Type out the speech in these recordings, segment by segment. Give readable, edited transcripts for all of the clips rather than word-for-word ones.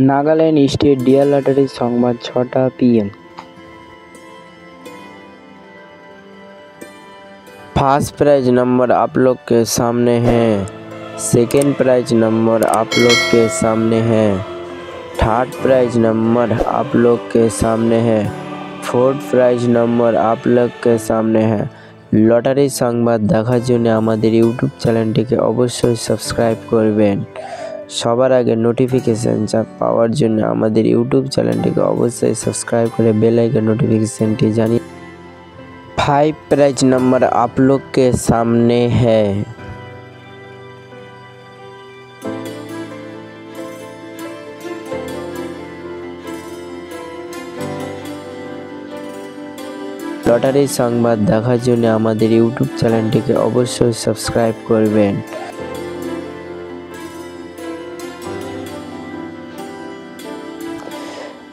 Nagaland state dear lottery Sambad 6टा PM। First prize number आप लोग के सामने है, सेकेंड प्राइज नंबर आप लोग के सामने है, थर्ड प्राइज नंबर आप लोग के सामने है, फोर्थ प्राइज नंबर आप लोग के सामने है। लटारी संबाद देखार जन्य आमादेर यूट्यूब चैनलटिके अवश्य सबस्क्राइब करबेन। सबार आगे नोटिफिकेशन पाওয়ার জন্য আমাদের यूट्यूब चैनलটিকে अवश्य सबस्क्राइब करे बेल आइकन नोटिफिकेशनটি जानिए। 5 प्राइज नंबर आप लोग के सामने है, लटारी संबाद देखार जन्य आमादेर यूट्यूब चैनलटिके अवश्य सबस्क्राइब करबेन।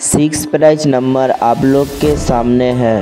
6 प्राइज नंबर आप लोग के सामने है।